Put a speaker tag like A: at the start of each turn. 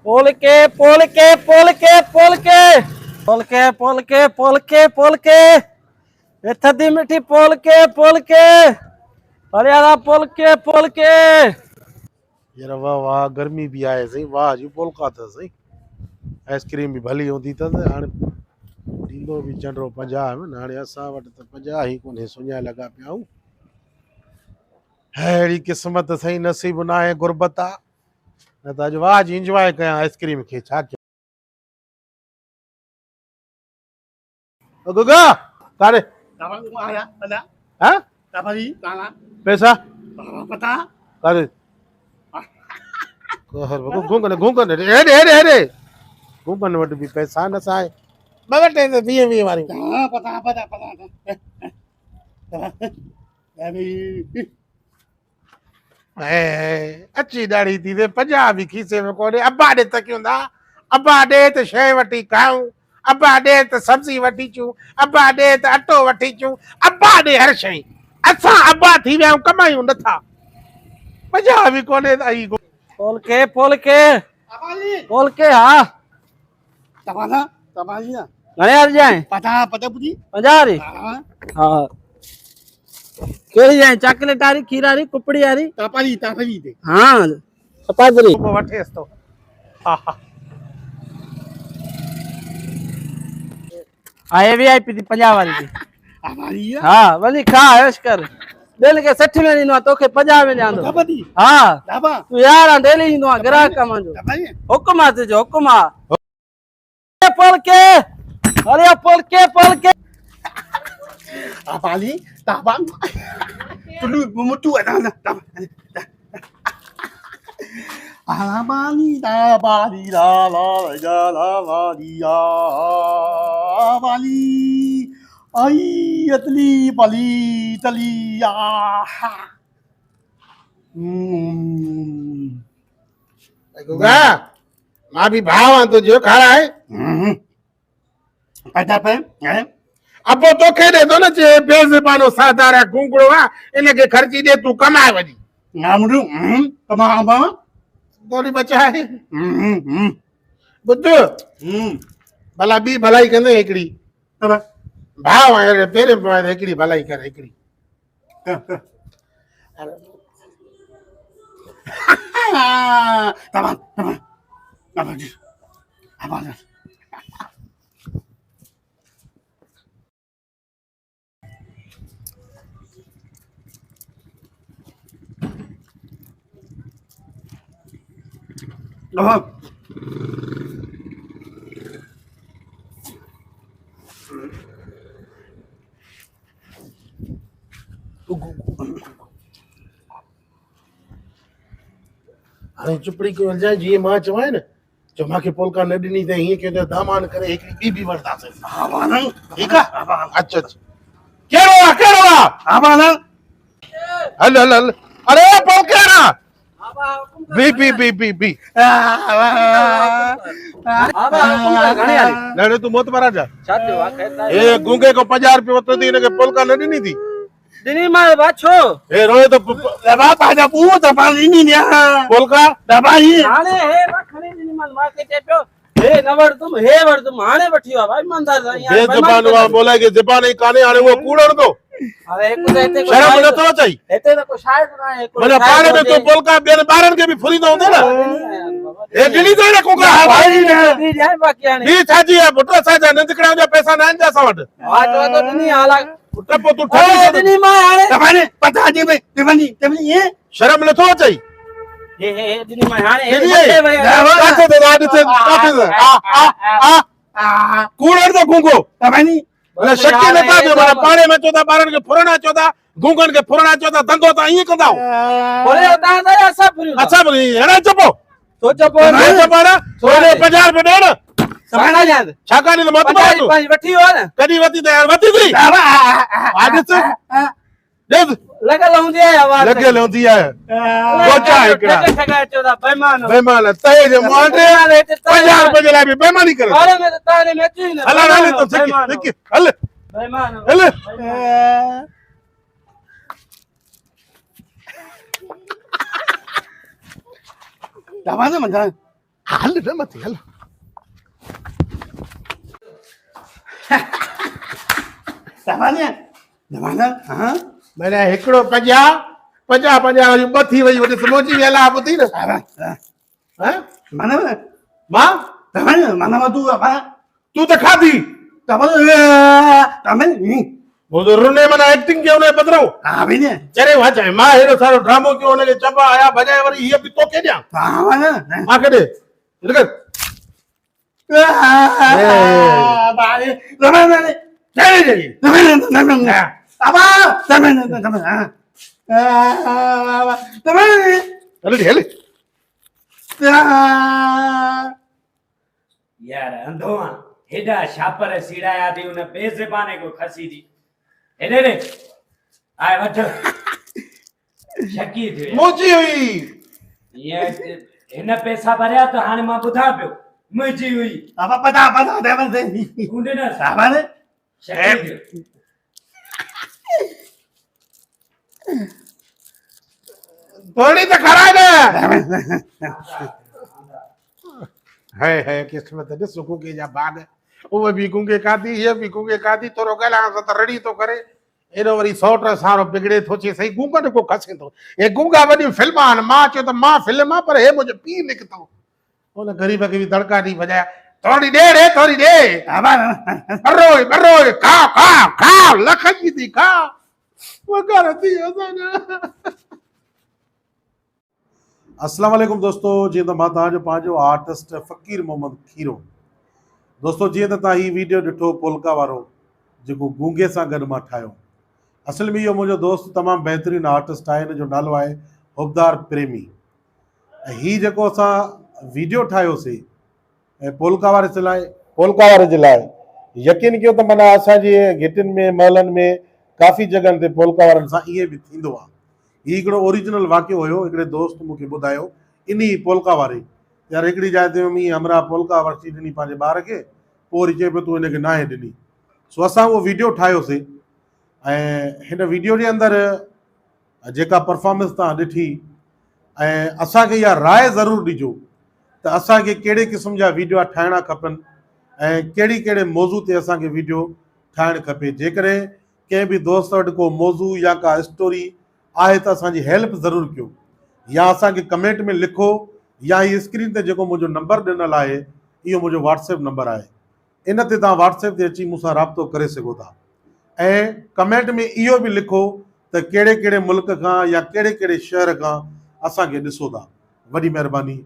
A: पोल के पोल के पोल के पोल के पोल के पोल के पोल के पोल के ये थदी मिठी पोल के हरियाणा पोल के
B: यार वाह वाह गर्मी भी आए सही वाह जी पोलका था सही आइसक्रीम भी भली होती था हाणे ॾींदो बि चंडो 50 में हाणे असां वटि त 50 ई कोन्हे सुञा लॻा पिया आहियूं अहिड़ी क़िस्मत सही नसीब न आहे गुरबत आहे न त अॼु वाह जी इंजॉय कयां आइसक्रीम खे छा कयां गुगा कारे
C: आया पता
B: हाँ
C: जी ताला
B: पैसा
C: पता
B: कारे कहर घूंगन घूंगन हेरे घूंगन वटि बि पैसा न साए वटि 20 वारी
C: पता
B: अची ॾाढी थी थे 50 बि खीसे में कोन्हे अब्बा ॾे तकियूं था अब्बा ॾे त शइ वठी खाऊं अब्बा ॾे त सब्जी वठी अचूं अब्बा ॾे त अटो वठी अचूं अब्बा ॾे हर शइ असां अब्बा थी विया आहियूं कमायूं नथा 50 बि कोन्हे त आई
A: पोल के हाँ
C: जी ना
A: घणे हल जाए
C: पता पुजी
A: 50 री हाँ केड़ी जाए चॉकलेट वाली खीर वाली कुपड़ी वाली
C: तापाली दे
A: हाँ सपादरी
B: वठेस तो हा हा
A: आए वीआईपी थी 50 वाली थी
C: हमारी
A: हाँ वनी खा ऐश कर दिल के 60 में ॾींदो तोखे 50 में ॾियां हाँ तू यार डेली ईंदो आहे ग्राहक मुंहिंजो हुकुम आहे तुंहिंजो हुकुम आहे पोल के अरे पोल के
C: Apali, tabang. Perlu memutu ada. Alabali, tabali, la ya. Abali, ay atli bali tali ya.
B: Guga मां भी भाव तो जो खा रहा है
C: Ada apa?
B: अब तो कह दे दो ना जे बेज़बानो सादारा गुंगड़ो आ इनके खर्ची दे तू कमाए वजी
C: Ngamru, kama apa?
B: गोरी बचा है बुद्धू भला बी भलाई कंदे एकड़ी
C: Apa?
B: भाव है तेरे पे एकड़ी भलाई कर एकड़ी
C: Taban. Apa? Oh.
B: हाणे चुपड़ी को जाए जी मां चवाए न जो मां के पोलका न ॾिनी त हीअं कयो त दामान करे हिकड़ी बी वरतासे
C: Abanang.
B: ठीक है अच्छा केड़ो आ हल अरे पोलका ना बी लड़े तू मोत मारा जा ए गूंगे को 50 रुपए वतो दी इनके पोलका न ॾिनी थी
A: दिनी मार बाछो
B: ए रोए तो
C: Laba pada pu taban ini dia.
B: Polka
C: Dabai.
A: हाने हे रखने दिनी मार मार के टेपियो हे नवर तुम हाने वठियो भाई ईमानदार
B: बेजुबान हुआ बोला कि ज़बान ही काने हाणे वो कूड़ण दो
A: अरे एक तो इते
B: शर्म न तो चाहिए
A: इते तो को शायद ना है
B: मने पाड़े में तो पोलका बेन बारन के भी फुरी दो ना ए गिनी तो ना कोका
A: भाई ने जाए बाकी आने
B: नी छाजी है पुत्र साजा नंदकड़ा जो पैसा ना जा सवट
A: आ तो दिनी हाला
B: पुत्र पो तू
A: ए दिनी मां हाने
C: Dabai pata aja be. Dabai ye.
B: शर्म न तो चाहिए
A: हे दिनी मां हाने हे
B: दिनी
A: बटे भाई
B: काथे तो रात से काथे से आ कूड़ण दो गूंगो
C: Dabai.
B: अरे शक्ति न था जो माने पाड़े में चोदा बारन के फुरना चोदा गूंगन के फुरना चोदा धंधो ता ई कंदाओ
A: बोले होता है सब फ्री
B: अच्छा बनी हेड़ा चपो
A: तो चपो
B: नहीं चपाड़ा सोने 50 रुपए दे ना
A: समाना याद
B: छाकानी तो मत मारो
A: पांच वठी हो ना
B: कदी वती तो यार वती थी आज से दे
A: लगा लऊं दिया आवाज
B: लगे लेंदी है गोचा एकड़ा
A: ठगा चोदा
B: बेईमान तय जे मोंडे 50 रुपए जे लाई भी बेईमानी करे
A: अरे मैं तो ताने में चुई ना
B: हल तो सिक हल
A: बेईमान
B: हल
C: Dabai mana?
B: हल न मथे हल
C: Dapanya. Damana. हाँ.
B: मैंने हिकड़ो 50 वरी ॿ थी वई वरी समोची वेला ॿुधी न
C: Apa?
B: हैं
C: Mana mana?
B: मां
C: Damanya. Mana mana tu apa?
B: तू त खाधी
C: Damanya. Damanya. Ini.
B: वो तो रुने मना एक्टिंग के उन्हें बदरो
C: Apa ini?
B: चरे वहा चाहे मां हेरो सारो ड्रामो क्यों उनके चपा आया बजाए वरी ये भी तो के दिया
C: Damana.
B: मां के दे इधर
C: Bye. Damana. Jadi. Damana. Apa? Damana. Damana. Damana.
B: चल ढेल
D: यार अंधोआ हेडा छापर सीड़ाया थी उन पैसे पाने को खसी थी हेडे रे आए वठ शकी थी
B: मोची हुई
D: ये हिन पैसा भरिया तो हाणे मां ॿुधा पियो मुंहिंजी हुई
C: Apa pada Damana.
D: उंडे न
C: Damana.
D: शकी थी
B: थोड़ी तो खरा है है किस्मत है सुकू के जा बाग वो भी गुंगे कादी ये भी गुंगे कादी तोरो गला त रड़ी तो करे एरो वरी सौट सारो बिगड़े थो चे सही गुंगा को खसे तो ये गुंगा वडी फिल्म आन मां चो तो मां फिल्म पर हे मुझे पी निकतो ओन गरीब के भी दड़का दी बजाया थोड़ी दे रे थोड़ी दे
C: Apa?
B: बरो खा लख जी दी खा वो करती असाना
E: अस्सलाम वालेकुम दोस्तों जी तो मां तव्हांजो पंहिंजो आर्टिस्ट फ़कीर मोहम्मद खीरो दोस्तों जी तो तव्हां ही वीडियो ॾिठो पोलका वारो जेको गूंगे सां गॾु मां ठाहियो असल में इहो मुंहिंजो दोस्त तमामु बहितरीनु आर्टिस्ट आहे हिन जो नालो आहे हुबदार प्रेमी ऐं हीउ जेको असां वीडियो ठाहियोसीं ऐं पोलका वारे जे लाइ यकीन कयो त माना असांजे घिटियुनि में महलनि में काफ़ी जॻहनि ते पोलका वारनि सां ईअं बि थींदो आहे हीउ हिकिड़ो ओरिजिनल वाक़ियो हुयो हिकिड़े दोस्त मूंखे ॿुधायो इन पोलका वारे यार हिकिड़ी जाइ ते मम्मी हमरा पोलका वरिती ॾिनी पंहिंजे ॿार खे पोइ वरी चए पियो तूं हिनखे नाहे ॾिनी सो असां उहो वीडियो ठाहियोसीं ऐं हिन वीडियो जे अंदरि जेका परफॉर्मेंस तव्हां ॾिठी ऐं असांखे इहा राय ज़रूरु ॾिजो त असांखे कहिड़े क़िस्म जा वीडियो ठाहिणा खपनि ऐं कहिड़े मौज़ू ते असांखे वीडियो ठाहिणु खपे जेकॾहिं कंहिं बि दोस्त वटि को मौज़ू या का स्टोरी आहे त असांजी हेल्प ज़रूरु कयो या असांखे कमेंट में लिखो या हीअ स्क्रीन ते जेको मुंहिंजो नंबर ॾिनल आहे इहो मुंहिंजो व्हाट्सएप नंबर आहे इन ते तव्हां व्हाट्सएप ते अची मूंसां राब्तो करे सघो था ऐं कमेंट में इहो बि लिखो त कहिड़े मुल्क खां या कहिड़े शहर खां असांखे ॾिसो था वॾी महिरबानी